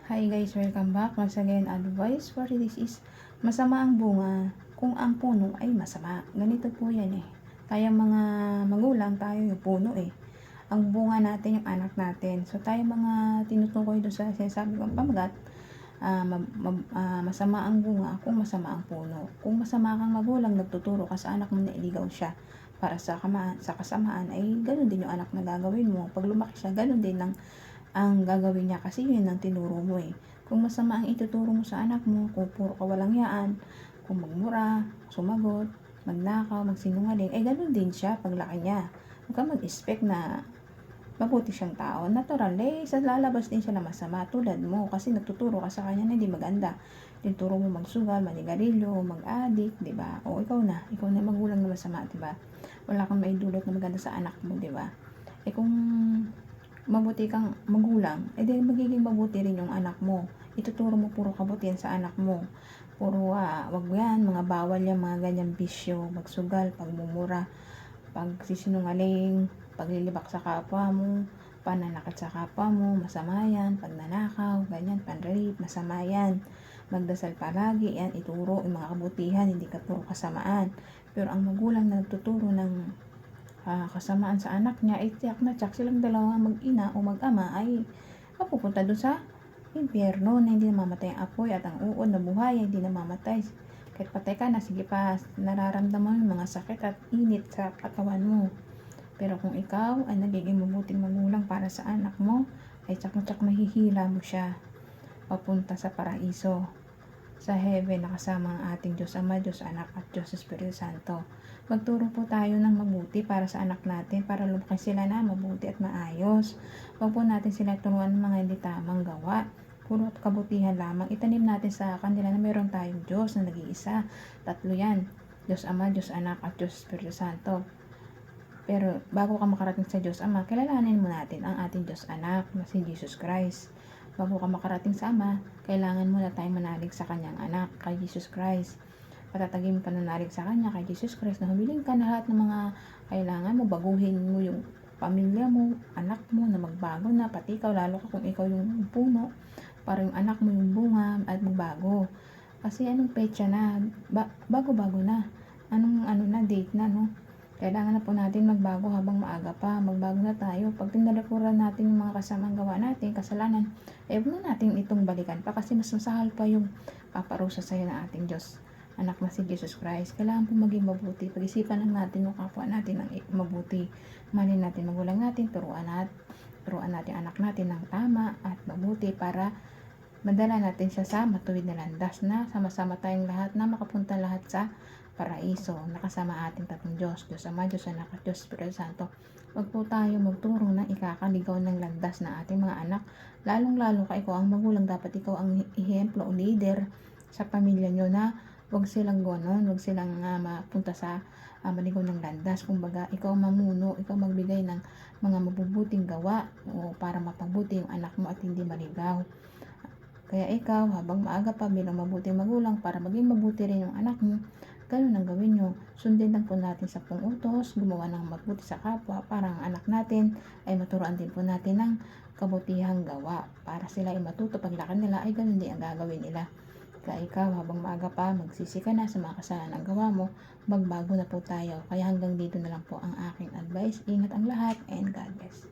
Hi guys, welcome back. Once again, advice for this is masama ang bunga kung ang puno ay masama. Ganito po yan eh. Tayo mga magulang, tayo yung puno eh. Ang bunga natin yung anak natin. So tayo mga tinutukoy doon sa sinasabi kong pamagat, masama ang bunga kung masama ang puno. Kung masama kang magulang, nagtuturo ka sa anak mo na iligaw siya para sa kasamaan, ay ganoon din yung anak na gagawin mo. Pag lumaki siya, ganoon din ang gagawin niya kasi yun ang tinuro mo eh. Kung masama ang ituturo mo sa anak mo, kung puro kawalang yaan, kung magmura, sumagot, magnakaw, magsinungaling, eh ganun din siya paglaki niya. Huwag ka mag-expect na mabuti siyang tao. Natural eh, sa lalabas din siya na masama tulad mo kasi nagtuturo ka sa kanya na hindi maganda. Tinuturo mo magsugal, manigarilyo, mag-addict, di ba? O ikaw na magulang na masama, di ba? Wala kang maidulot na maganda sa anak mo, di ba? Eh kung mabuti kang magulang, edi magiging mabuti rin yung anak mo. Ituturo mo puro kabutihan sa anak mo. Puro, wag yan, mga bawal yan, mga ganyang bisyo, magsugal, pagmumura, pagsisinungaling, paglilibak sa kapwa mo, pananakit sa kapwa mo, masama yan, pagnanakaw, ganyan, panrape, masama yan. Magdasal palagi, yan, ituro yung mga kabutihan, hindi ka puro kasamaan. Pero ang magulang na nagtuturo ng kasamaan sa anak niya, ay tiyak na tiyak silang dalawa mag-ina o mag-ama ay mapupunta doon sa impyerno na hindi namamatay ang apoy at ang uod na buhay hindi namamatay. Kahit patay ka na, sige pa, nararamdaman yung mga sakit at init sa katawan mo. Pero kung ikaw ay nagiging mabuting magulang para sa anak mo, ay tsak na tsak nahihila mo siya papunta sa paraiso, sa heaven na kasama ang ating Diyos Ama, Diyos Anak at Diyos Espiritu Santo. Magturo po tayo ng mabuti para sa anak natin para lumaki sila na mabuti at maayos. Huwag po natin sila turuan ng mga hindi tamang gawa. Puro kabutihan lamang. Itanim natin sa kanila na meron tayong Diyos na nag-iisa. Tatlo yan. Diyos Ama, Diyos Anak at Diyos Espiritu Santo. Pero bago ka makarating sa Diyos Ama, kilalanin mo natin ang ating Diyos Anak na si Jesus Christ. Bago ka makarating sa Ama, kailangan mo na tayong manalig sa kanyang anak, kay Jesus Christ. Patatagin ka nanalig sa kanya, kay Jesus Christ, na humiling ka na lahat ng mga kailangan mo, baguhin mo yung pamilya mo, anak mo na magbago na, pati ikaw, lalo ka kung ikaw yung puno, para yung anak mo yung bunga at magbago. Kasi anong petsa na, bago-bago na, anong na, date na, no? Kailangan na po natin magbago habang maaga pa. Magbago na tayo. Pag tinalikuran natin yung mga kasamang gawa natin, kasalanan, eh huwag na natin itong balikan pa kasi mas masahal pa yung paparusa sa'yo ng ating Diyos. Anak na si Jesus Christ. Kailangan po maging mabuti. Pag-isipan lang natin yung kapwa natin ng mabuti. Malin natin magulang natin, turuan natin anak natin ng tama at mabuti para madala natin siya sa matuwid na landas na sama-sama tayong lahat na makapunta lahat sa paraiso, nakasama ating tatlong Diyos, Diyos Ama, Diyos Anak at Diyos Espiritu Santo. Huwag po tayo magturo ng ikakaligaw ng landas na ating mga anak. Lalong-lalo ka, ikaw ang magulang, dapat ikaw ang ehemplo o leader sa pamilya nyo na huwag silang gano'n, huwag silang mapunta sa maligaw ng landas. Kumbaga, ikaw mamuno, ikaw magbigay ng mga mabubuting gawa o para mapabuti yung anak mo at hindi maligaw. Kaya ikaw, habang maaga pa bilang mabuting magulang para maging mabuti rin yung anak mo, ganun ang gawin nyo. Sundin lang po natin sa utos, gumawa ng mabuti sa kapwa para ang anak natin ay maturuan din po natin ng kabutihang gawa para sila ay matuto paglaki nila ay ganun din ang gagawin nila. Kaya ikaw, habang maaga pa, magsisi ka na sa mga kasalanan ng gawa mo, magbago na po tayo. Kaya hanggang dito na lang po ang aking advice. Ingat ang lahat and God bless.